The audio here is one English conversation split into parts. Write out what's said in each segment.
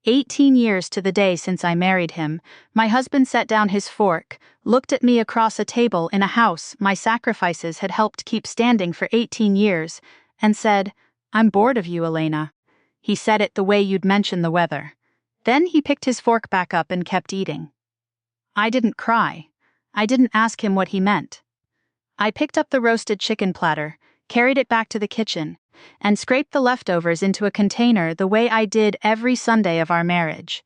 18 years to the day since I married him, my husband set down his fork, looked at me across a table in a house my sacrifices had helped keep standing for 18 years, and said, "I'm bored of you, Elena." He said it the way you'd mention the weather. Then he picked his fork back up and kept eating. I didn't cry. I didn't ask him what he meant. I picked up the roasted chicken platter, carried it back to the kitchen, and scraped the leftovers into a container the way I did every Sunday of our marriage.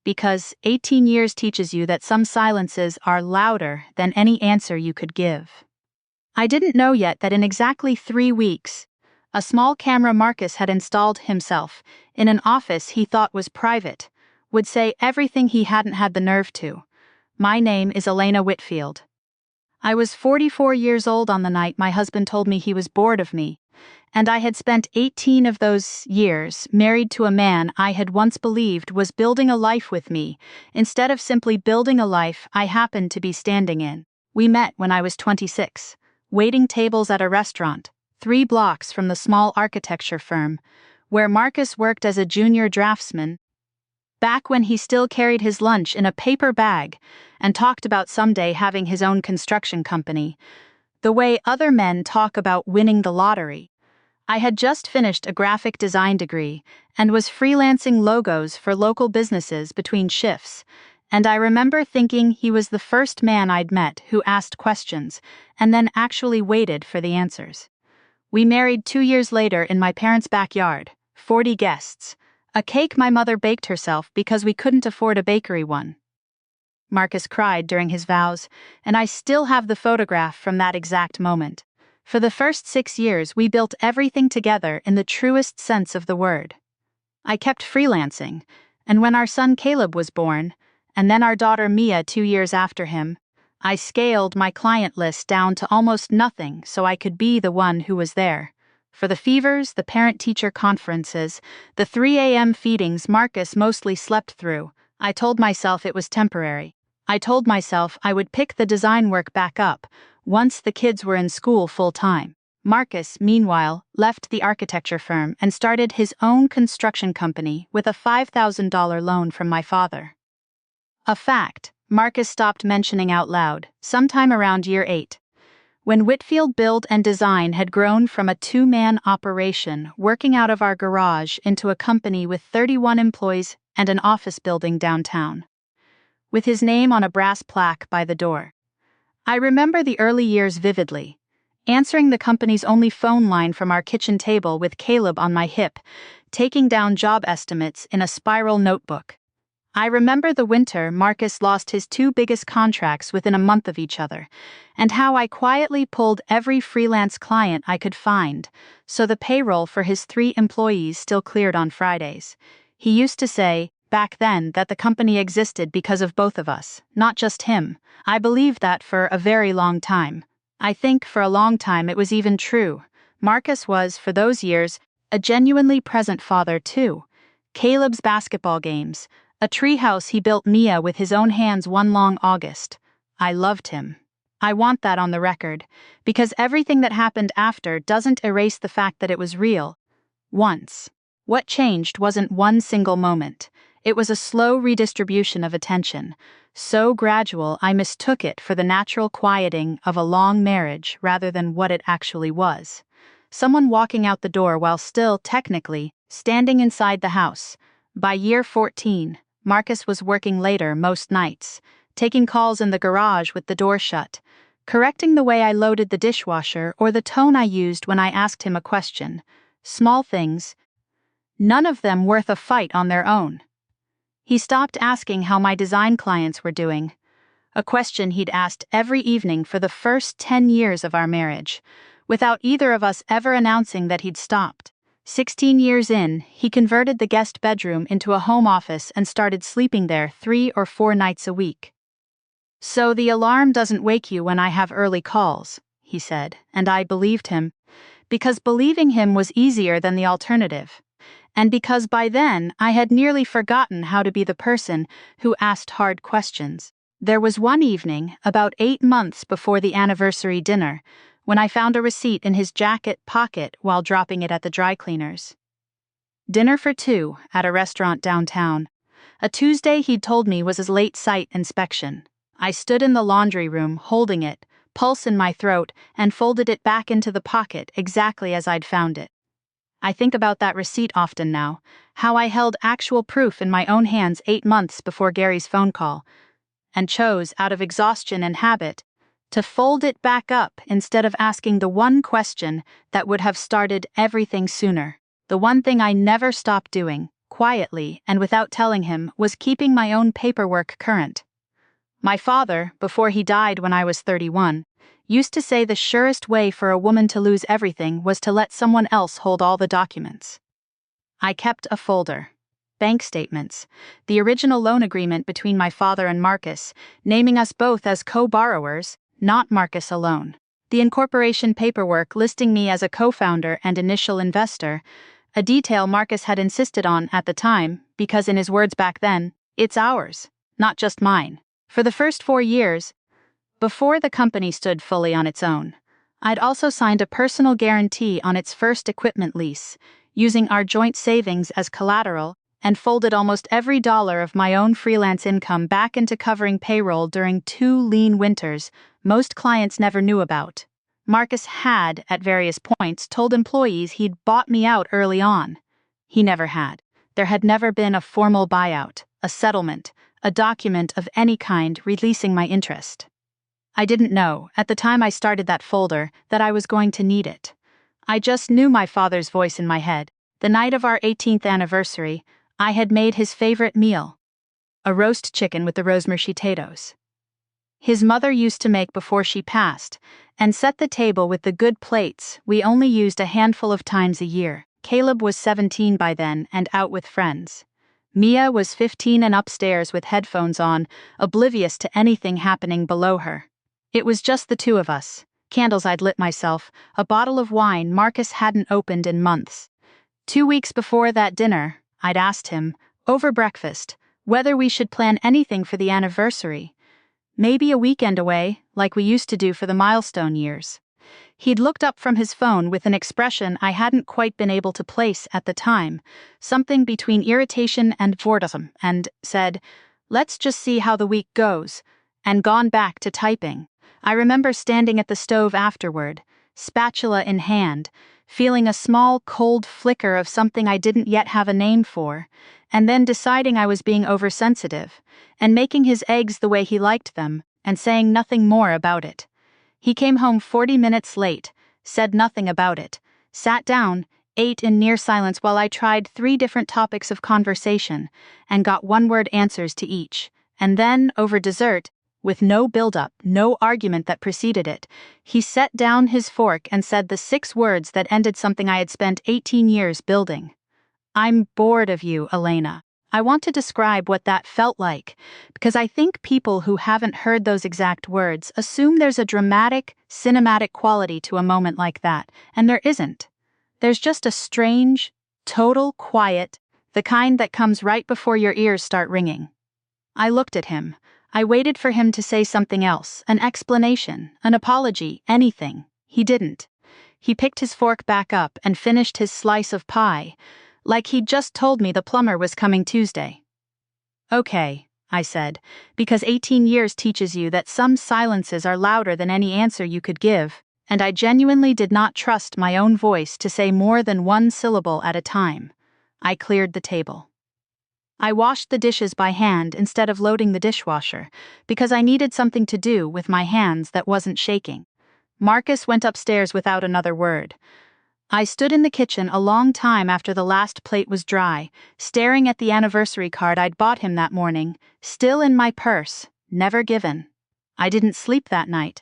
Because 18 years teaches you that some silences are louder than any answer you could give. I didn't know yet that in exactly 3 weeks, a small camera Marcus had installed himself in an office he thought was private, would say everything he hadn't had the nerve to. My name is Elena Whitfield. I was 44 years old on the night my husband told me he was bored of me, and I had spent 18 of those years married to a man I had once believed was building a life with me, instead of simply building a life I happened to be standing in. We met when I was 26, waiting tables at a restaurant, 3 blocks from the small architecture firm, where Marcus worked as a junior draftsman, back when he still carried his lunch in a paper bag and talked about someday having his own construction company, the way other men talk about winning the lottery. I had just finished a graphic design degree and was freelancing logos for local businesses between shifts, and I remember thinking he was the first man I'd met who asked questions and then actually waited for the answers. We married 2 years later in my parents' backyard, 40 guests, a cake my mother baked herself because we couldn't afford a bakery one. Marcus cried during his vows, and I still have the photograph from that exact moment. For the first 6 years, we built everything together in the truest sense of the word. I kept freelancing, and when our son Caleb was born, and then our daughter Mia 2 years after him, I scaled my client list down to almost nothing so I could be the one who was there. For the fevers, the parent-teacher conferences, the 3 a.m. feedings Marcus mostly slept through, I told myself it was temporary. I told myself I would pick the design work back up once the kids were in school full-time. Marcus, meanwhile, left the architecture firm and started his own construction company with a $5,000 loan from my father. A fact Marcus stopped mentioning out loud sometime around year 8. When Whitfield Build and Design had grown from a 2-man operation working out of our garage into a company with 31 employees and an office building downtown, with his name on a brass plaque by the door. I remember the early years vividly, answering the company's only phone line from our kitchen table with Caleb on my hip, taking down job estimates in a spiral notebook. I remember the winter Marcus lost his 2 biggest contracts within a month of each other, and how I quietly pulled every freelance client I could find, so the payroll for his 3 employees still cleared on Fridays. He used to say, back then, that the company existed because of both of us, not just him. I believed that for a very long time. I think for a long time it was even true. Marcus was, for those years, a genuinely present father too. Caleb's basketball games, a treehouse he built Mia with his own hands one long August. I loved him. I want that on the record, because everything that happened after doesn't erase the fact that it was real. Once. What changed wasn't one single moment. It was a slow redistribution of attention, so gradual I mistook it for the natural quieting of a long marriage rather than what it actually was. Someone walking out the door while still, technically, standing inside the house. By year 14, Marcus was working later most nights, taking calls in the garage with the door shut, correcting the way I loaded the dishwasher or the tone I used when I asked him a question. Small things, none of them worth a fight on their own. He stopped asking how my design clients were doing, a question he'd asked every evening for the first 10 years of our marriage, without either of us ever announcing that he'd stopped. 16 years in, he converted the guest bedroom into a home office and started sleeping there 3 or 4 nights a week. "So the alarm doesn't wake you when I have early calls," he said, and I believed him, because believing him was easier than the alternative, and because by then I had nearly forgotten how to be the person who asked hard questions. There was one evening, about 8 months before the anniversary dinner, when I found a receipt in his jacket pocket while dropping it at the dry cleaners. Dinner for 2 at a restaurant downtown. A Tuesday he'd told me was his late site inspection. I stood in the laundry room, holding it, pulse in my throat, and folded it back into the pocket exactly as I'd found it. I think about that receipt often now, how I held actual proof in my own hands 8 months before Gary's phone call, and chose, out of exhaustion and habit, to fold it back up instead of asking the one question that would have started everything sooner. The one thing I never stopped doing, quietly and without telling him, was keeping my own paperwork current. My father, before he died when I was 31, used to say the surest way for a woman to lose everything was to let someone else hold all the documents. I kept a folder. Bank statements, the original loan agreement between my father and Marcus, naming us both as co-borrowers, not Marcus alone. The incorporation paperwork listing me as a co-founder and initial investor, a detail Marcus had insisted on at the time, because in his words back then, it's ours, not just mine. For the first 4 years, before the company stood fully on its own, I'd also signed a personal guarantee on its first equipment lease, using our joint savings as collateral, and folded almost every dollar of my own freelance income back into covering payroll during 2 lean winters most clients never knew about. Marcus had, at various points, told employees he'd bought me out early on. He never had. There had never been a formal buyout, a settlement, a document of any kind releasing my interest. I didn't know, at the time I started that folder, that I was going to need it. I just knew my father's voice in my head. The night of our 18th anniversary, I had made his favorite meal, a roast chicken with the rosemary potatoes. His mother used to make before she passed, and set the table with the good plates we only used a handful of times a year. Caleb was 17 by then and out with friends. Mia was 15 and upstairs with headphones on, oblivious to anything happening below her. It was just the two of us, candles I'd lit myself, a bottle of wine Marcus hadn't opened in months. 2 weeks before that dinner, I'd asked him, over breakfast, whether we should plan anything for the anniversary. Maybe a weekend away, like we used to do for the milestone years. He'd looked up from his phone with an expression I hadn't quite been able to place at the time, something between irritation and boredom, and said, "Let's just see how the week goes," and gone back to typing. I remember standing at the stove afterward, spatula in hand, feeling a small cold flicker of something I didn't yet have a name for, and then deciding I was being oversensitive, and making his eggs the way he liked them, and saying nothing more about it. He came home 40 minutes late, said nothing about it, sat down, ate in near silence while I tried 3 different topics of conversation, and got one-word answers to each, and then, over dessert, with no build-up, no argument that preceded it, he set down his fork and said the 6 words that ended something I had spent 18 years building. "I'm bored of you, Elena." I want to describe what that felt like, because I think people who haven't heard those exact words assume there's a dramatic, cinematic quality to a moment like that, and there isn't. There's just a strange, total quiet, the kind that comes right before your ears start ringing. I looked at him. I waited for him to say something else, an explanation, an apology, anything. He didn't. He picked his fork back up and finished his slice of pie, like he'd just told me the plumber was coming Tuesday. "Okay," I said, because 18 years teaches you that some silences are louder than any answer you could give, and I genuinely did not trust my own voice to say more than 1 syllable at a time. I cleared the table. I washed the dishes by hand instead of loading the dishwasher, because I needed something to do with my hands that wasn't shaking. Marcus went upstairs without another word. I stood in the kitchen a long time after the last plate was dry, staring at the anniversary card I'd bought him that morning, still in my purse, never given. I didn't sleep that night.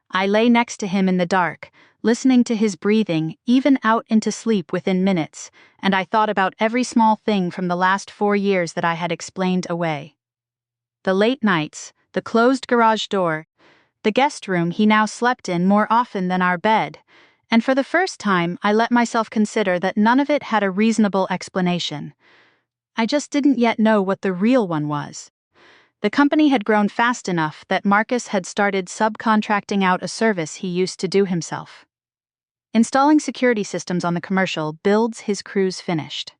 I lay next to him in the dark, listening to his breathing, even out into sleep within minutes, and I thought about every small thing from the last 4 years that I had explained away. The late nights, the closed garage door, the guest room he now slept in more often than our bed, and for the first time I let myself consider that none of it had a reasonable explanation. I just didn't yet know what the real one was. The company had grown fast enough that Marcus had started subcontracting out a service he used to do himself. Installing security systems on the commercial builds his crews finished.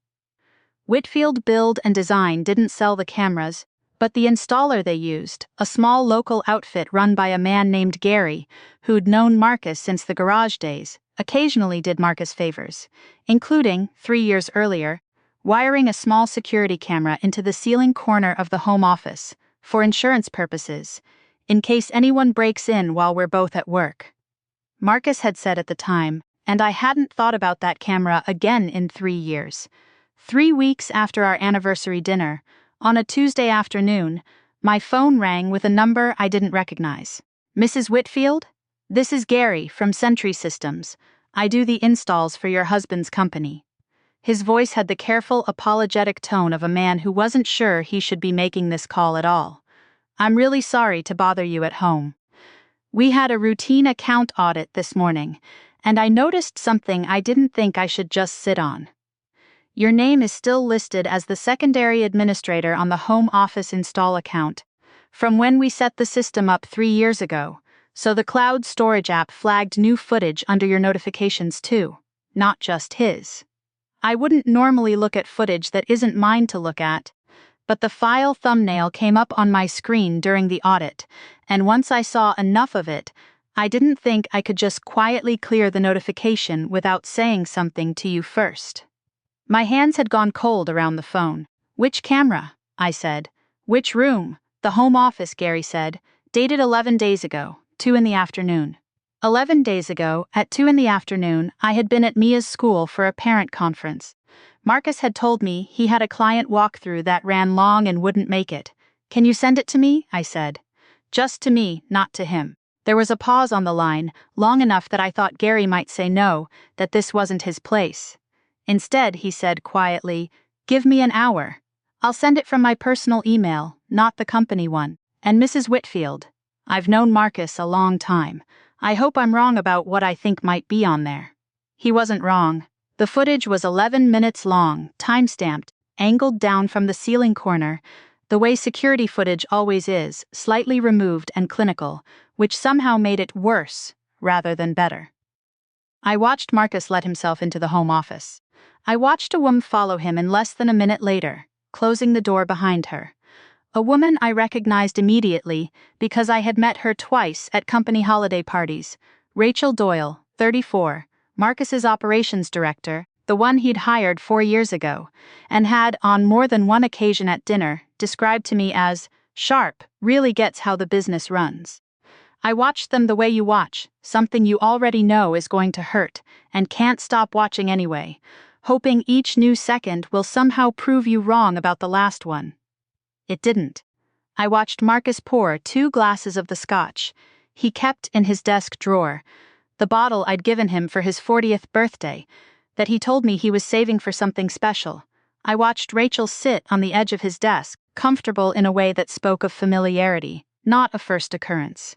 Whitfield Build and Design didn't sell the cameras, but the installer they used, a small local outfit run by a man named Gary, who'd known Marcus since the garage days, occasionally did Marcus favors, including, 3 years earlier, wiring a small security camera into the ceiling corner of the home office, for insurance purposes, in case anyone breaks in while we're both at work. Marcus had said at the time, and I hadn't thought about that camera again in 3 years. 3 weeks after our anniversary dinner, on a Tuesday afternoon, my phone rang with a number I didn't recognize. "Mrs. Whitfield? This is Gary from Sentry Systems. I do the installs for your husband's company." His voice had the careful, apologetic tone of a man who wasn't sure he should be making this call at all. "I'm really sorry to bother you at home. We had a routine account audit this morning, and I noticed something I didn't think I should just sit on. Your name is still listed as the secondary administrator on the home office install account, from when we set the system up 3 years ago, so the cloud storage app flagged new footage under your notifications too, not just his. I wouldn't normally look at footage that isn't mine to look at, but the file thumbnail came up on my screen during the audit, and once I saw enough of it, I didn't think I could just quietly clear the notification without saying something to you first." My hands had gone cold around the phone. "Which camera?" I said. "Which room?" "The home office," Gary said. "Dated 11 days ago, 2 in the afternoon." 11 days ago, at 2 in the afternoon, I had been at Mia's school for a parent conference. Marcus had told me he had a client walkthrough that ran long and wouldn't make it. "Can you send it to me?" I said. Just to me, not to him. There was a pause on the line, long enough that I thought Gary might say no, that this wasn't his place. Instead, he said quietly, "Give me an hour. I'll send it from my personal email, not the company one. And Mrs. Whitfield, I've known Marcus a long time. I hope I'm wrong about what I think might be on there." He wasn't wrong. The footage was 11 minutes long, time-stamped, angled down from the ceiling corner, the way security footage always is, slightly removed and clinical, which somehow made it worse rather than better. I watched Marcus let himself into the home office. I watched a woman follow him, and less than a minute later, closing the door behind her. A woman I recognized immediately because I had met her twice at company holiday parties. Rachel Doyle, 34, Marcus's operations director, the one he'd hired 4 years ago, and had, on more than one occasion at dinner, described to me as sharp, really gets how the business runs. I watched them the way you watch, something you already know is going to hurt, and can't stop watching anyway, hoping each new second will somehow prove you wrong about the last one. It didn't. I watched Marcus pour 2 glasses of the scotch he kept in his desk drawer, the bottle I'd given him for his 40th birthday, that he told me he was saving for something special. I watched Rachel sit on the edge of his desk, comfortable in a way that spoke of familiarity, not a first occurrence.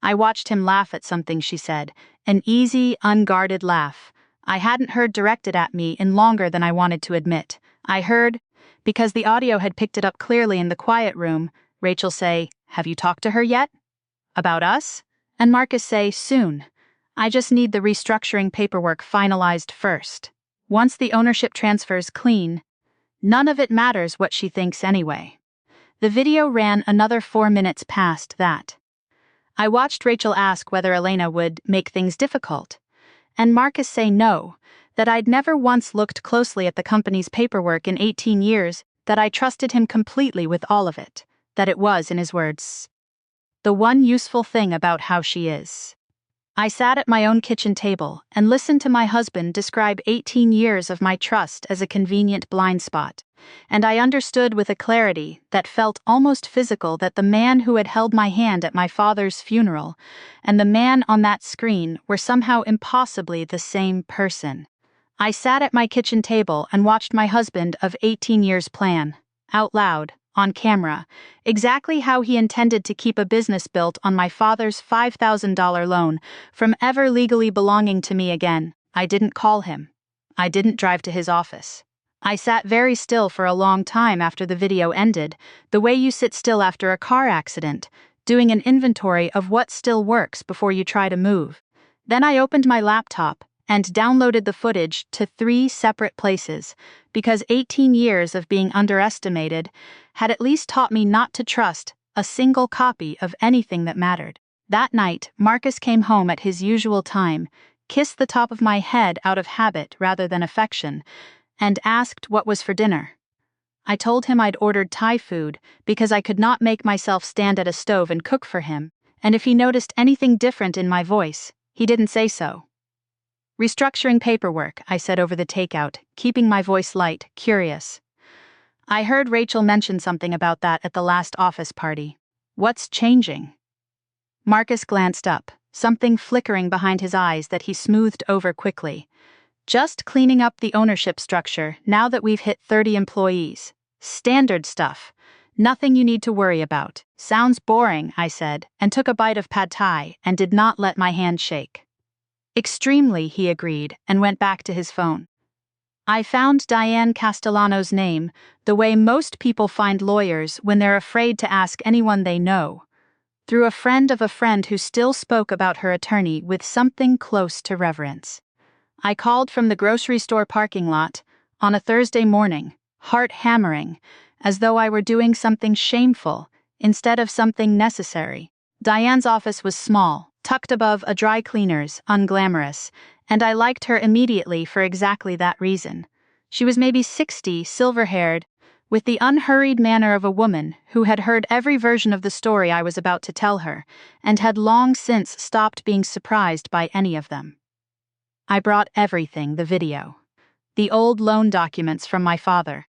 I watched him laugh at something she said, an easy, unguarded laugh. I hadn't heard directed at me in longer than I wanted to admit. I heard, because the audio had picked it up clearly in the quiet room, Rachel say, "Have you talked to her yet?" "About us?" And Marcus say, "Soon. I just need the restructuring paperwork finalized first. Once the ownership transfer's clean, none of it matters what she thinks anyway." The video ran another 4 minutes past that. I watched Rachel ask whether Elena would make things difficult, and Marcus say no, that I'd never once looked closely at the company's paperwork in 18 years, that I trusted him completely with all of it, that it was, in his words, the one useful thing about how she is. I sat at my own kitchen table and listened to my husband describe 18 years of my trust as a convenient blind spot, and I understood with a clarity that felt almost physical that the man who had held my hand at my father's funeral and the man on that screen were somehow impossibly the same person. I sat at my kitchen table and watched my husband of 18 years plan, out loud, on camera, exactly how he intended to keep a business built on my father's $5,000 loan from ever legally belonging to me again. I didn't call him. I didn't drive to his office. I sat very still for a long time after the video ended, the way you sit still after a car accident, doing an inventory of what still works before you try to move. Then I opened my laptop and downloaded the footage to 3 separate places, because 18 years of being underestimated had at least taught me not to trust a single copy of anything that mattered. That night, Marcus came home at his usual time, kissed the top of my head out of habit rather than affection, and asked what was for dinner. I told him I'd ordered Thai food because I could not make myself stand at a stove and cook for him, and if he noticed anything different in my voice, he didn't say so. "Restructuring paperwork," I said over the takeout, keeping my voice light, curious. "I heard Rachel mention something about that at the last office party. What's changing?" Marcus glanced up, something flickering behind his eyes that he smoothed over quickly. "Just cleaning up the ownership structure now that we've hit 30 employees. Standard stuff. Nothing you need to worry about." "Sounds boring," I said, and took a bite of pad thai and did not let my hand shake. "Extremely," he agreed, and went back to his phone. I found Diane Castellano's name the way most people find lawyers when they're afraid to ask anyone they know, through a friend of a friend who still spoke about her attorney with something close to reverence. I called from the grocery store parking lot on a Thursday morning, heart hammering, as though I were doing something shameful instead of something necessary. Diane's office was small, tucked above a dry cleaner's, unglamorous, and I liked her immediately for exactly that reason. She was maybe 60, silver-haired, with the unhurried manner of a woman who had heard every version of the story I was about to tell her, and had long since stopped being surprised by any of them. I brought everything: the video, the old loan documents from my father,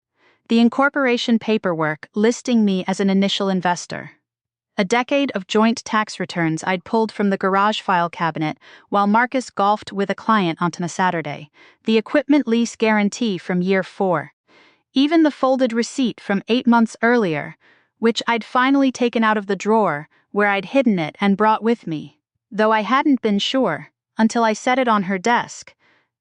the incorporation paperwork listing me as an initial investor, a decade of joint tax returns I'd pulled from the garage file cabinet while Marcus golfed with a client on a Saturday, the equipment lease guarantee from year 4, even the folded receipt from 8 months earlier, which I'd finally taken out of the drawer where I'd hidden it and brought with me, though I hadn't been sure, until I set it on her desk,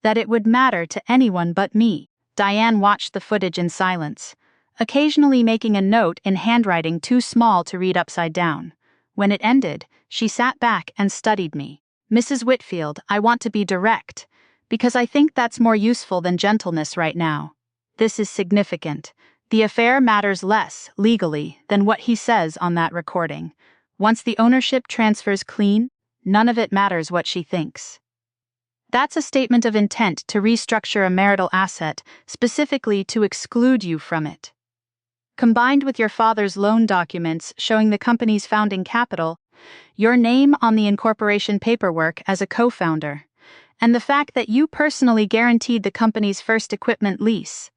that it would matter to anyone but me. Diane watched the footage in silence, occasionally making a note in handwriting too small to read upside down. When it ended, she sat back and studied me. "Mrs. Whitfield, I want to be direct, because I think that's more useful than gentleness right now. This is significant. The affair matters less, legally, than what he says on that recording. Once the ownership transfers clean, none of it matters what she thinks. That's a statement of intent to restructure a marital asset, specifically to exclude you from it. Combined with your father's loan documents showing the company's founding capital, your name on the incorporation paperwork as a co-founder, and the fact that you personally guaranteed the company's first equipment lease,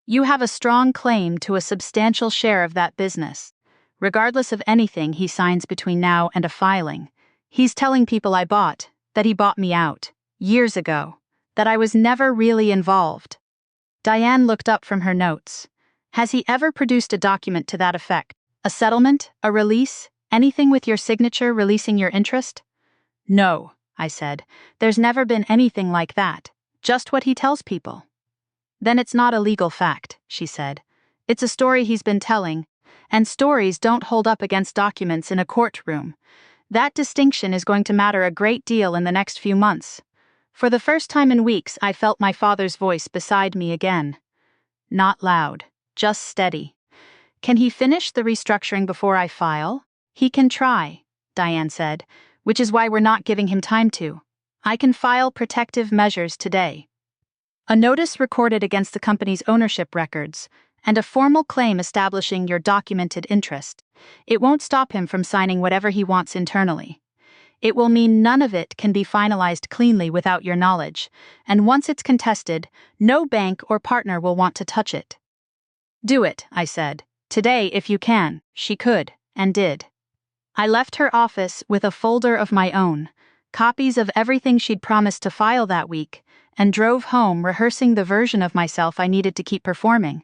you have a strong claim to a substantial share of that business. Regardless of anything he signs between now and a filing, he's telling people I bought, that he bought me out, years ago, that I was never really involved." Diane looked up from her notes. "Has he ever produced a document to that effect? A settlement? A release? Anything with your signature releasing your interest?" "No," I said. "There's never been anything like that. Just what he tells people." "Then it's not a legal fact," she said. "It's a story he's been telling, and stories don't hold up against documents in a courtroom. That distinction is going to matter a great deal in the next few months." For the first time in weeks, I felt my father's voice beside me again. Not loud, just steady. "Can he finish the restructuring before I file?" "He can try," Diane said, "which is why we're not giving him time to. I can file protective measures today. A notice recorded against the company's ownership records, and a formal claim establishing your documented interest. It won't stop him from signing whatever he wants internally. It will mean none of it can be finalized cleanly without your knowledge, and once it's contested, no bank or partner will want to touch it." "Do it," I said. "Today, if you can." She could, and did. I left her office with a folder of my own, copies of everything she'd promised to file that week, and drove home rehearsing the version of myself I needed to keep performing.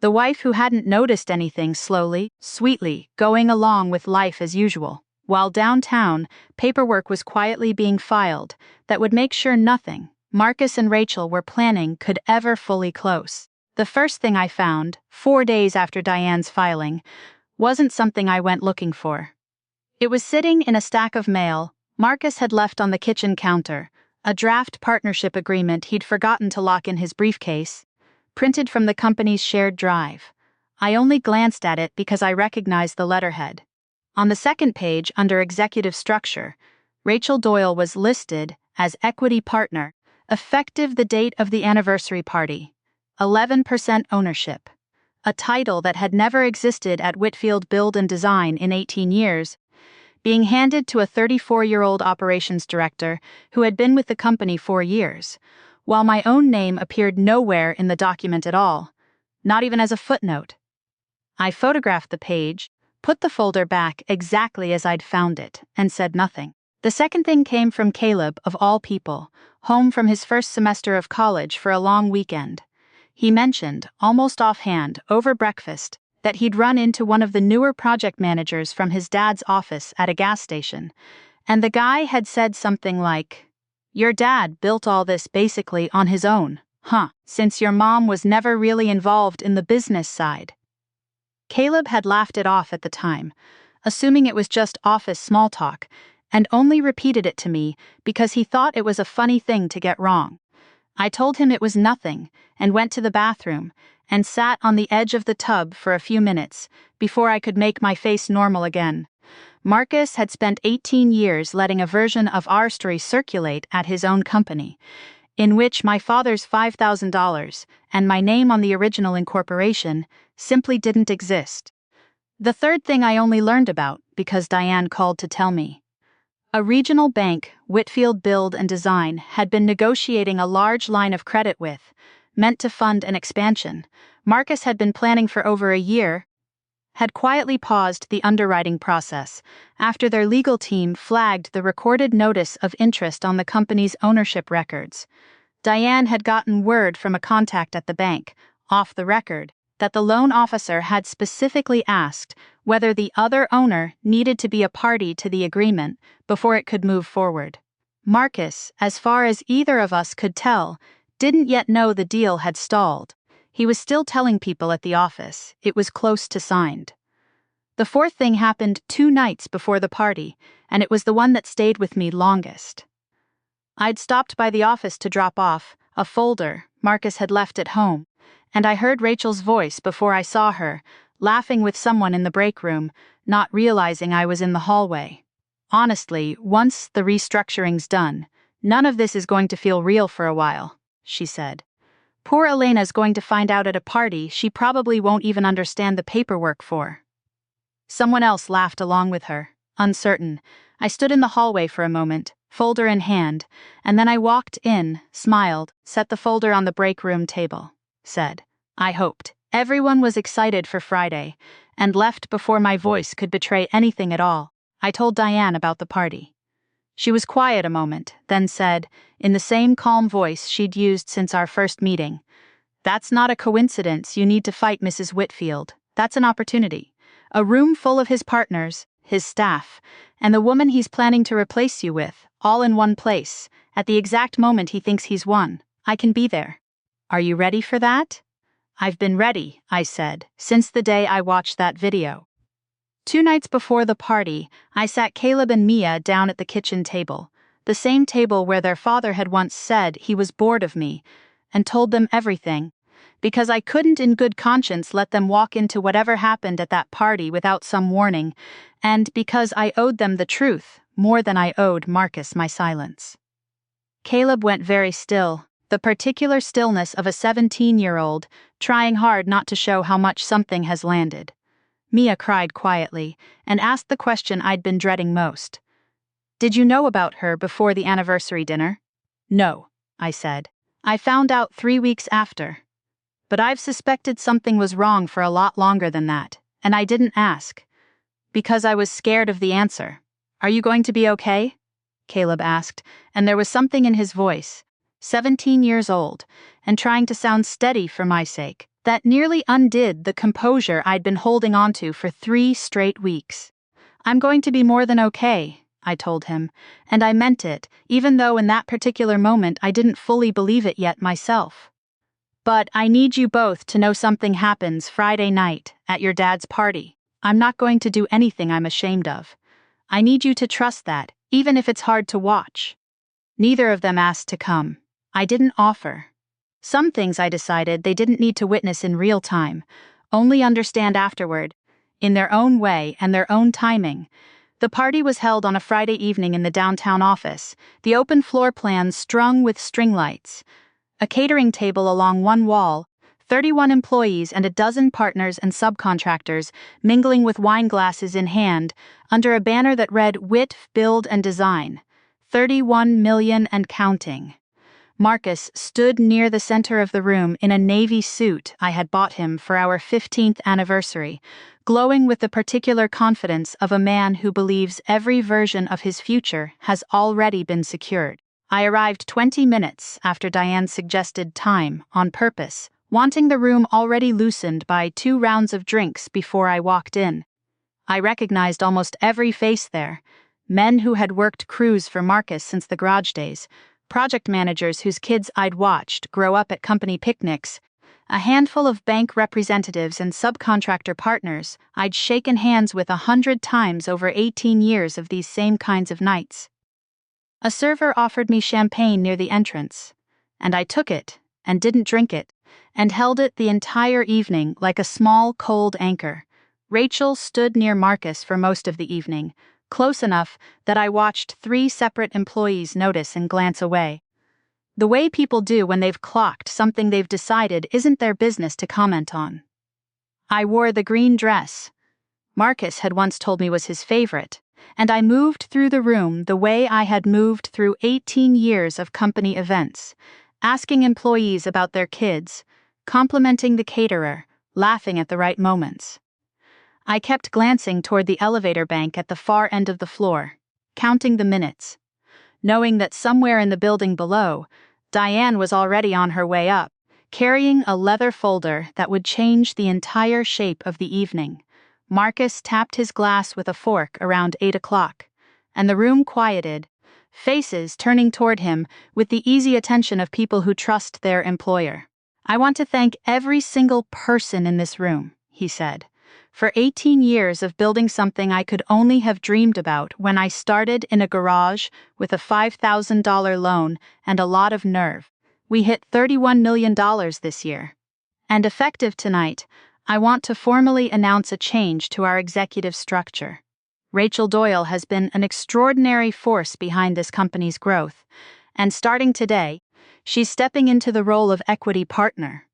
The wife who hadn't noticed anything, slowly, sweetly, going along with life as usual, while downtown, paperwork was quietly being filed that would make sure nothing Marcus and Rachel were planning could ever fully close. The first thing I found, 4 days after Diane's filing, wasn't something I went looking for. It was sitting in a stack of mail Marcus had left on the kitchen counter, A draft partnership agreement he'd forgotten to lock in his briefcase, printed from the company's shared drive. I only glanced at it because I recognized the letterhead. On the second page, under executive structure, Rachel Doyle was listed as equity partner, effective the date of the anniversary party. 11% ownership. A title that had never existed at Whitfield Build and Design in 18 years, being handed to a 34-year-old operations director who had been with the company 4 years, while my own name appeared nowhere in the document at all, not even as a footnote. I photographed the page, put the folder back exactly as I'd found it, and said nothing. The second thing came from Caleb, of all people, home from his first semester of college for a long weekend. He mentioned, almost offhand, over breakfast, that he'd run into one of the newer project managers from his dad's office at a gas station, and the guy had said something like, "Your dad built all this basically on his own, huh, since your mom was never really involved in the business side." Caleb had laughed it off at the time, assuming it was just office small talk, and only repeated it to me because he thought it was a funny thing to get wrong. I told him it was nothing, and went to the bathroom, and sat on the edge of the tub for a few minutes before I could make my face normal again. Marcus had spent 18 years letting a version of our story circulate at his own company, in which my father's $5,000 and my name on the original incorporation simply didn't exist. The third thing I only learned about because Diane called to tell me. A regional bank, Whitfield Build and Design, had been negotiating a large line of credit with, meant to fund an expansion. Marcus had been planning for over a year, had quietly paused the underwriting process after their legal team flagged the recorded notice of interest on the company's ownership records. Diane had gotten word from a contact at the bank, off the record, that the loan officer had specifically asked whether the other owner needed to be a party to the agreement before it could move forward. Marcus, as far as either of us could tell, didn't yet know the deal had stalled. He was still telling people at the office it was close to signed. The fourth thing happened 2 nights before the party, and it was the one that stayed with me longest. I'd stopped by the office to drop off a folder Marcus had left at home, and I heard Rachel's voice before I saw her, laughing with someone in the break room, not realizing I was in the hallway. "Honestly, once the restructuring's done, none of this is going to feel real for a while," she said. "Poor Elena's going to find out at a party she probably won't even understand the paperwork for." Someone else laughed along with her, uncertain. I stood in the hallway for a moment, folder in hand, and then I walked in, smiled, set the folder on the break room table, said, "I hoped." Everyone was excited for Friday, and left before my voice could betray anything at all. I told Diane about the party. She was quiet a moment, then said, in the same calm voice she'd used since our first meeting, "That's not a coincidence you need to fight Mrs. Whitfield. That's an opportunity. A room full of his partners, his staff, and the woman he's planning to replace you with, all in one place, at the exact moment he thinks he's won. I can be there. Are you ready for that?" "I've been ready," I said, "since the day I watched that video." 2 nights before the party, I sat Caleb and Mia down at the kitchen table, the same table where their father had once said he was bored of me, and told them everything, because I couldn't in good conscience let them walk into whatever happened at that party without some warning, and because I owed them the truth more than I owed Marcus my silence. Caleb went very still, the particular stillness of a 17-year-old, trying hard not to show how much something has landed. Mia cried quietly, and asked the question I'd been dreading most. "Did you know about her before the anniversary dinner?" "No," I said. "I found out 3 weeks after. But I've suspected something was wrong for a lot longer than that, and I didn't ask. Because I was scared of the answer." "Are you going to be okay?" Caleb asked, and there was something in his voice, 17 years old, and trying to sound steady for my sake, that nearly undid the composure I'd been holding onto for 3 straight weeks. "I'm going to be more than okay," I told him, and I meant it, even though in that particular moment I didn't fully believe it yet myself. "But I need you both to know something happens Friday night at your dad's party. I'm not going to do anything I'm ashamed of. I need you to trust that, even if it's hard to watch." Neither of them asked to come. I didn't offer. Some things I decided they didn't need to witness in real time, only understand afterward, in their own way and their own timing. The party was held on a Friday evening in the downtown office, the open floor plan strung with string lights. A catering table along one wall, 31 employees and a dozen partners and subcontractors mingling with wine glasses in hand, under a banner that read Wit, Build and Design. 31 million and counting. Marcus stood near the center of the room in a navy suit I had bought him for our 15th anniversary, glowing with the particular confidence of a man who believes every version of his future has already been secured. I arrived 20 minutes after Diane's suggested time, on purpose, wanting the room already loosened by 2 rounds of drinks before I walked in. I recognized almost every face there, men who had worked crews for Marcus since the garage days, project managers whose kids I'd watched grow up at company picnics, a handful of bank representatives and subcontractor partners I'd shaken hands with 100 times over 18 years of these same kinds of nights. A server offered me champagne near the entrance, and I took it, and didn't drink it, and held it the entire evening like a small cold anchor. Rachel stood near Marcus for most of the evening, close enough that I watched 3 separate employees notice and glance away. The way people do when they've clocked something they've decided isn't their business to comment on. I wore the green dress Marcus had once told me was his favorite, and I moved through the room the way I had moved through 18 years of company events, asking employees about their kids, complimenting the caterer, laughing at the right moments. I kept glancing toward the elevator bank at the far end of the floor, counting the minutes, knowing that somewhere in the building below, Diane was already on her way up, carrying a leather folder that would change the entire shape of the evening. Marcus tapped his glass with a fork around 8 o'clock, and the room quieted, faces turning toward him with the easy attention of people who trust their employer. "I want to thank every single person in this room," he said, "for 18 years of building something I could only have dreamed about when I started in a garage with a $5,000 loan and a lot of nerve. We hit $31 million this year. And effective tonight, I want to formally announce a change to our executive structure. Rachel Doyle has been an extraordinary force behind this company's growth, and starting today, she's stepping into the role of equity partner."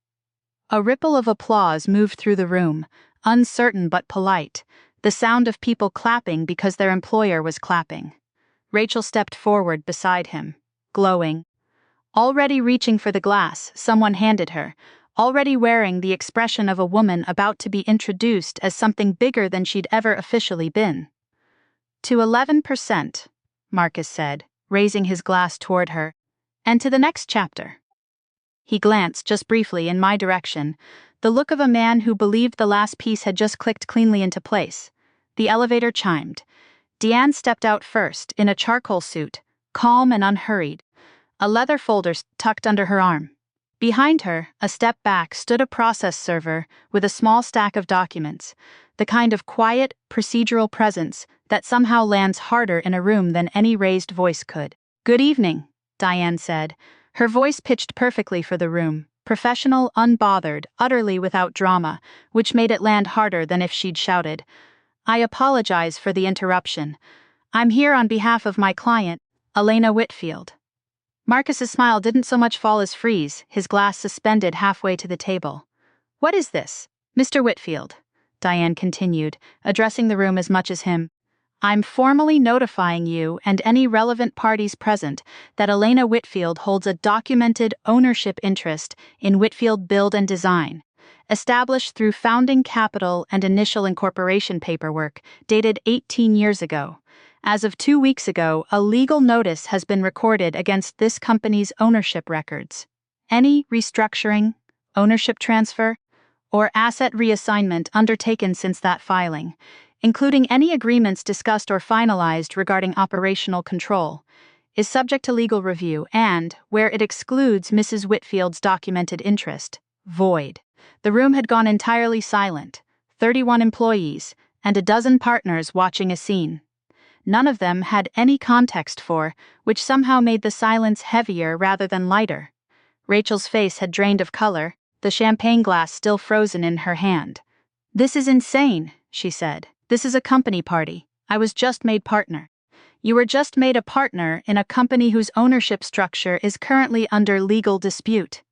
A ripple of applause moved through the room, uncertain but polite, the sound of people clapping because their employer was clapping. Rachel stepped forward beside him, glowing. Already reaching for the glass someone handed her, already wearing the expression of a woman about to be introduced as something bigger than she'd ever officially been. "To 11%, Marcus said, raising his glass toward her, "and to the next chapter." He glanced just briefly in my direction, the look of a man who believed the last piece had just clicked cleanly into place. The elevator chimed. Deanne stepped out first, in a charcoal suit, calm and unhurried, a leather folder tucked under her arm. Behind her, a step back, stood a process server with a small stack of documents, the kind of quiet, procedural presence that somehow lands harder in a room than any raised voice could. "Good evening," Diane said, her voice pitched perfectly for the room, professional, unbothered, utterly without drama, which made it land harder than if she'd shouted. "I apologize for the interruption. I'm here on behalf of my client, Elena Whitfield." Marcus's smile didn't so much fall as freeze, his glass suspended halfway to the table. "What is this, Mr. Whitfield?" Diane continued, addressing the room as much as him. "I'm formally notifying you and any relevant parties present that Elena Whitfield holds a documented ownership interest in Whitfield Build and Design, established through founding capital and initial incorporation paperwork dated 18 years ago. As of 2 weeks ago, a legal notice has been recorded against this company's ownership records. Any restructuring, ownership transfer, or asset reassignment undertaken since that filing, including any agreements discussed or finalized regarding operational control, is subject to legal review and, where it excludes Mrs. Whitfield's documented interest, void." The room had gone entirely silent, 31 employees, and a dozen partners watching a scene. none of them had any context for, which somehow made the silence heavier rather than lighter. Rachel's face had drained of color, the champagne glass still frozen in her hand. "This is insane," she said. "This is a company party. I was just made partner." "You were just made a partner in a company whose ownership structure is currently under legal dispute,"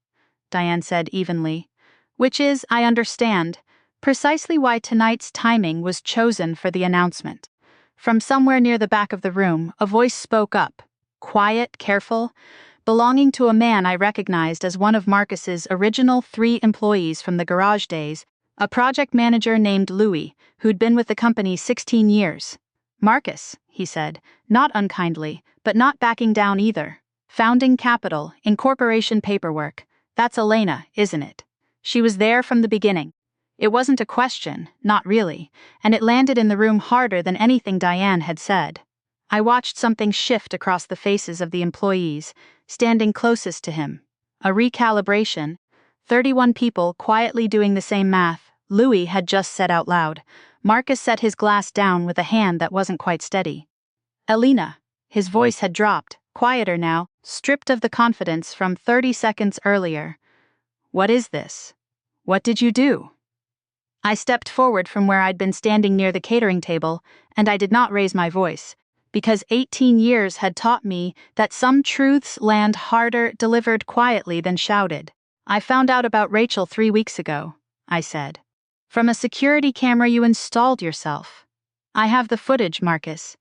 Diane said evenly. "Which is, I understand, precisely why tonight's timing was chosen for the announcement." From somewhere near the back of the room, a voice spoke up, quiet, careful, belonging to a man I recognized as one of Marcus's original 3 employees from the garage days, a project manager named Louis, who'd been with the company 16 years. "Marcus," he said, not unkindly, but not backing down either. "Founding capital, incorporation paperwork. That's Elena, isn't it? She was there from the beginning." It wasn't a question, not really, and it landed in the room harder than anything Diane had said. I watched something shift across the faces of the employees, standing closest to him. A recalibration. 31 people quietly doing the same math, Louis had just said out loud. Marcus set his glass down with a hand that wasn't quite steady. "Elena." His voice had dropped, quieter now, stripped of the confidence from 30 seconds earlier. "What is this? What did you do?" I stepped forward from where I'd been standing near the catering table, and I did not raise my voice, because 18 years had taught me that some truths land harder delivered quietly than shouted. "I found out about Rachel 3 weeks ago," I said. "From a security camera you installed yourself. I have the footage, Marcus.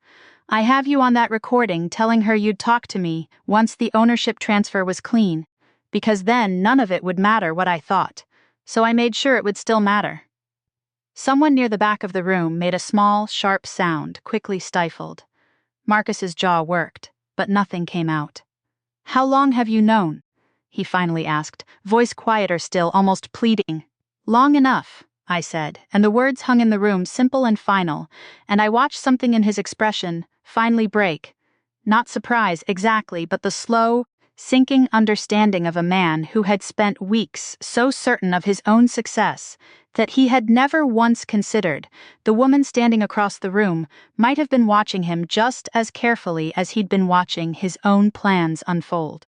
I have you on that recording telling her you'd talk to me once the ownership transfer was clean, because then none of it would matter what I thought, so I made sure it would still matter." Someone near the back of the room made a small, sharp sound, quickly stifled. Marcus's jaw worked, but nothing came out. "How long have you known?" he finally asked, voice quieter still, almost pleading. "Long enough," I said, and the words hung in the room simple and final, and I watched something in his expression finally break. Not surprise, exactly, but the slow, sinking understanding of a man who had spent weeks so certain of his own success that he had never once considered the woman standing across the room might have been watching him just as carefully as he'd been watching his own plans unfold.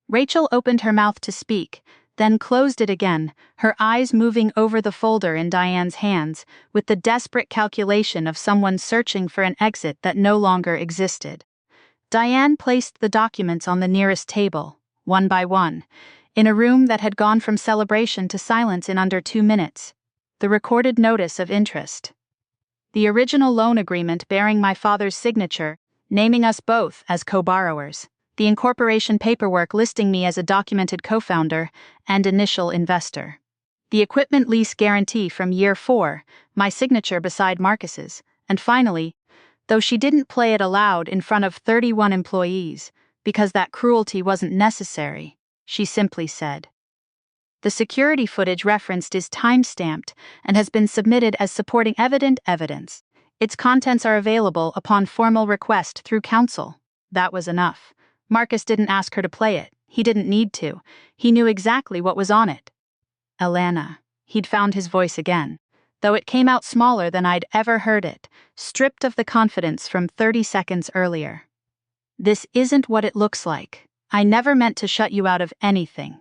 Rachel opened her mouth to speak, then closed it again, her eyes moving over the folder in Diane's hands with the desperate calculation of someone searching for an exit that no longer existed. Diane placed the documents on the nearest table, one by one, in a room that had gone from celebration to silence in under 2 minutes. The recorded notice of interest. The original loan agreement bearing my father's signature, naming us both as co-borrowers. The incorporation paperwork listing me as a documented co-founder and initial investor. The equipment lease guarantee from year 4, my signature beside Marcus's, and finally, though she didn't play it aloud in front of 31 employees, because that cruelty wasn't necessary, she simply said. The security footage referenced is time-stamped and has been submitted as supporting evidence. Its contents are available upon formal request through counsel. That was enough. Marcus didn't ask her to play it. He didn't need to. He knew exactly what was on it. "Elena." He'd found his voice again, though it came out smaller than I'd ever heard it, stripped of the confidence from 30 seconds earlier. "This isn't what it looks like. I never meant to shut you out of anything.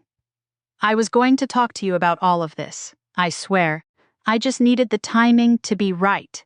I was going to talk to you about all of this, I swear. I just needed the timing to be right."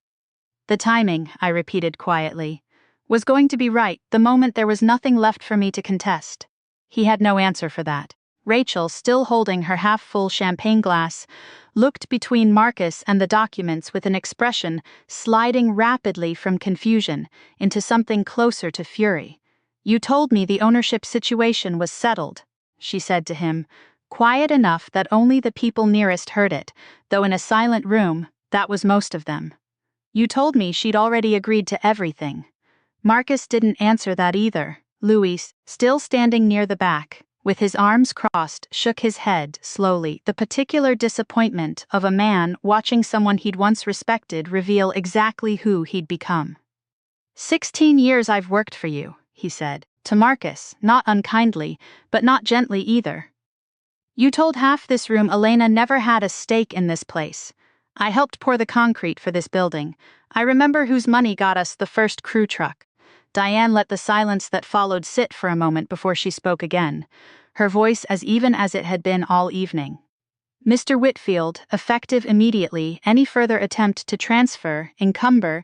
The timing, I repeated quietly, was going to be right the moment there was nothing left for me to contest. He had no answer for that. Rachel, still holding her half-full champagne glass, looked between Marcus and the documents with an expression sliding rapidly from confusion into something closer to fury. "You told me the ownership situation was settled," she said to him, quiet enough that only the people nearest heard it, though in a silent room, that was most of them. "You told me she'd already agreed to everything." Marcus didn't answer that either. Louis, still standing near the back, with his arms crossed, shook his head slowly, the particular disappointment of a man watching someone he'd once respected reveal exactly who he'd become. 16 years I've worked for you," he said, to Marcus, not unkindly, but not gently either. "You told half this room Elena never had a stake in this place. I helped pour the concrete for this building. I remember whose money got us the first crew truck. Diane let the silence that followed sit for a moment before she spoke again, her voice as even as it had been all evening. Mr. Whitfield, effective immediately, any further attempt to transfer, encumber,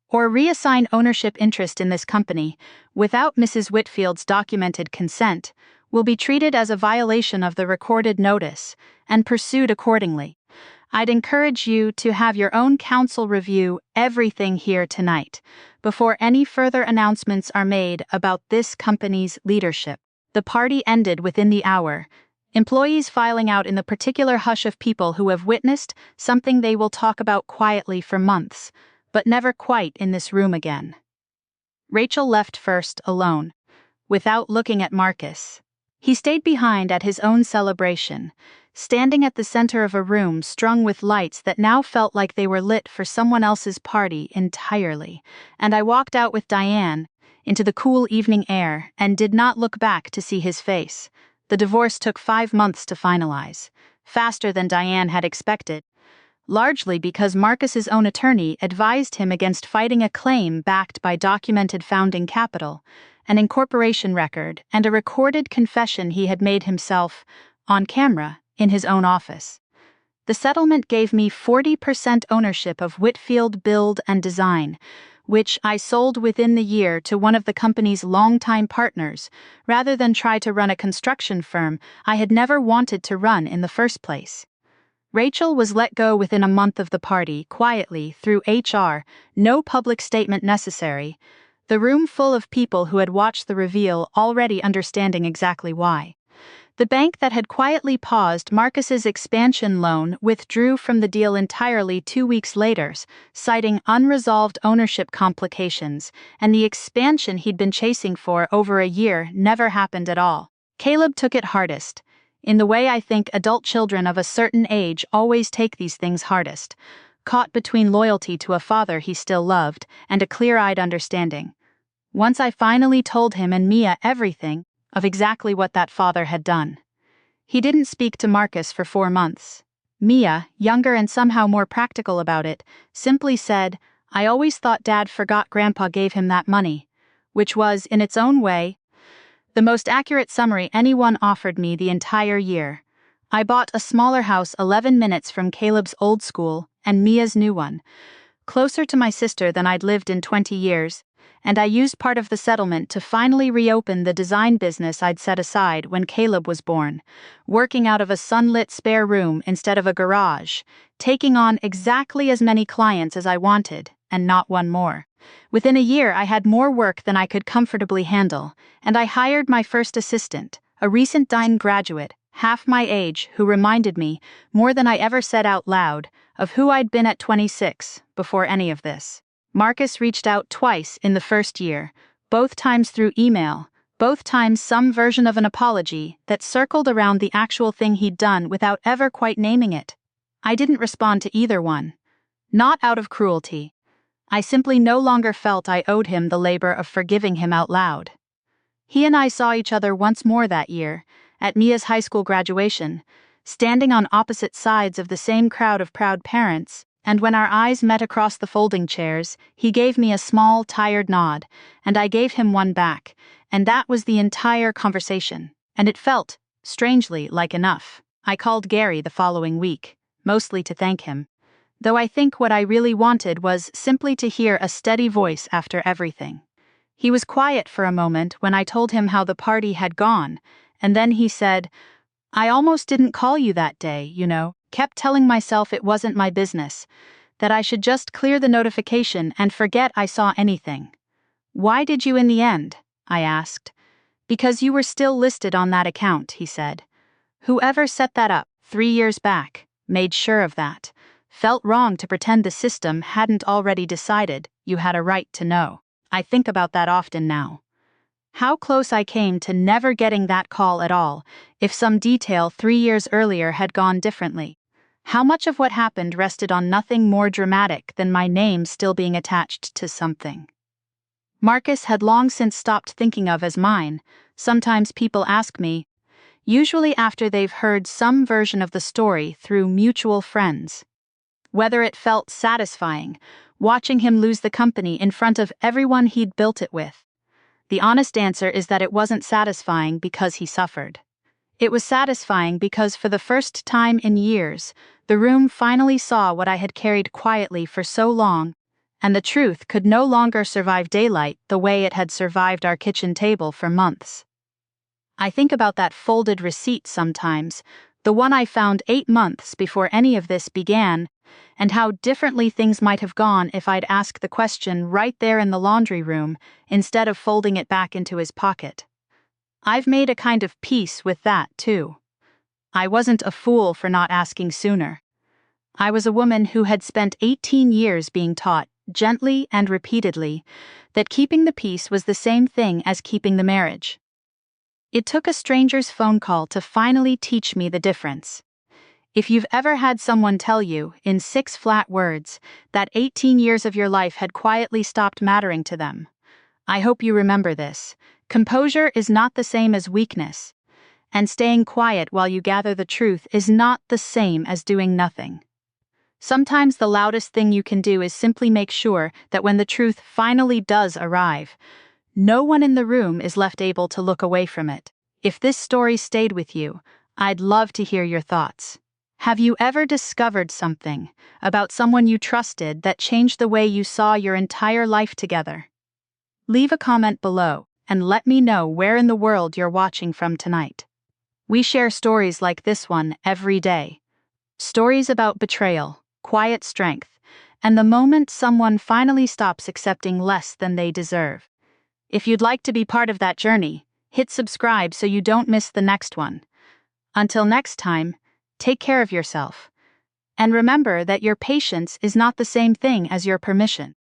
or reassign ownership interest in this company, without Mrs. Whitfield's documented consent, will be treated as a violation of the recorded notice, and pursued accordingly. I'd encourage you to have your own counsel review everything here tonight, before any further announcements are made about this company's leadership. The party ended within the hour, employees filing out in the particular hush of people who have witnessed something they will talk about quietly for months, but never quite in this room again. Rachel left first, alone, without looking at Marcus. He stayed behind at his own celebration, standing at the center of a room strung with lights that now felt like they were lit for someone else's party entirely, and I walked out with Diane into the cool evening air and did not look back to see his face. The divorce took 5 months to finalize, faster than Diane had expected, largely because Marcus's own attorney advised him against fighting a claim backed by documented founding capital, an incorporation record, and a recorded confession he had made himself, on camera, in his own office. The settlement gave me 40% ownership of Whitfield Build and Design, which I sold within the year to one of the company's longtime partners, rather than try to run a construction firm I had never wanted to run in the first place. Rachel was let go within a month of the party, quietly, through HR, no public statement necessary, the room full of people who had watched the reveal already understanding exactly why. The bank that had quietly paused Marcus's expansion loan withdrew from the deal entirely 2 weeks later, citing unresolved ownership complications, and the expansion he'd been chasing for over a year never happened at all. Caleb took it hardest, in the way I think adult children of a certain age always take these things hardest, caught between loyalty to a father he still loved and a clear-eyed understanding. Once I finally told him and Mia everything of exactly what that father had done. He didn't speak to Marcus for 4 months. Mia, younger and somehow more practical about it, simply said, "I always thought Dad forgot Grandpa gave him that money," which was, in its own way, the most accurate summary anyone offered me the entire year. I bought a smaller house 11 minutes from Caleb's old school and Mia's new one, closer to my sister than I'd lived in 20 years, and I used part of the settlement to finally reopen the design business I'd set aside when Caleb was born, working out of a sunlit spare room instead of a garage, taking on exactly as many clients as I wanted, and not one more. Within a year, I had more work than I could comfortably handle, and I hired my first assistant, a recent Dine graduate, half my age, who reminded me, more than I ever said out loud, of who I'd been at 26, before any of this. Marcus reached out twice in the first year, both times through email, both times some version of an apology that circled around the actual thing he'd done without ever quite naming it. I didn't respond to either one. Not out of cruelty. I simply no longer felt I owed him the labor of forgiving him out loud. He and I saw each other once more that year, at Mia's high school graduation, standing on opposite sides of the same crowd of proud parents, and when our eyes met across the folding chairs, he gave me a small, tired nod, and I gave him one back, and that was the entire conversation, and it felt, strangely, like enough. I called Gary the following week, mostly to thank him, though I think what I really wanted was simply to hear a steady voice after everything. He was quiet for a moment when I told him how the party had gone, and then he said, "I almost didn't call you that day, kept telling myself it wasn't my business, that I should just clear the notification and forget I saw anything." "Why did you in the end?" I asked. "Because you were still listed on that account," he said. "Whoever set that up 3 years back made sure of that. Felt wrong to pretend the system hadn't already decided you had a right to know." I think about that often now. How close I came to never getting that call at all, if some detail 3 years earlier had gone differently. How much of what happened rested on nothing more dramatic than my name still being attached to something Marcus had long since stopped thinking of as mine. Sometimes people ask me, usually after they've heard some version of the story through mutual friends, whether it felt satisfying, watching him lose the company in front of everyone he'd built it with. The honest answer is that it wasn't satisfying because he suffered. It was satisfying because for the first time in years, the room finally saw what I had carried quietly for so long, and the truth could no longer survive daylight the way it had survived our kitchen table for months. I think about that folded receipt sometimes, the one I found 8 months before any of this began, and how differently things might have gone if I'd asked the question right there in the laundry room instead of folding it back into his pocket. I've made a kind of peace with that, too. I wasn't a fool for not asking sooner. I was a woman who had spent 18 years being taught, gently and repeatedly, that keeping the peace was the same thing as keeping the marriage. It took a stranger's phone call to finally teach me the difference. If you've ever had someone tell you, in 6 flat words, that 18 years of your life had quietly stopped mattering to them, I hope you remember this. Composure is not the same as weakness, and staying quiet while you gather the truth is not the same as doing nothing. Sometimes the loudest thing you can do is simply make sure that when the truth finally does arrive, no one in the room is left able to look away from it. If this story stayed with you, I'd love to hear your thoughts. Have you ever discovered something about someone you trusted that changed the way you saw your entire life together? Leave a comment below and let me know where in the world you're watching from tonight. We share stories like this one every day. Stories about betrayal, quiet strength, and the moment someone finally stops accepting less than they deserve. If you'd like to be part of that journey, hit subscribe so you don't miss the next one. Until next time, take care of yourself. And remember that your patience is not the same thing as your permission.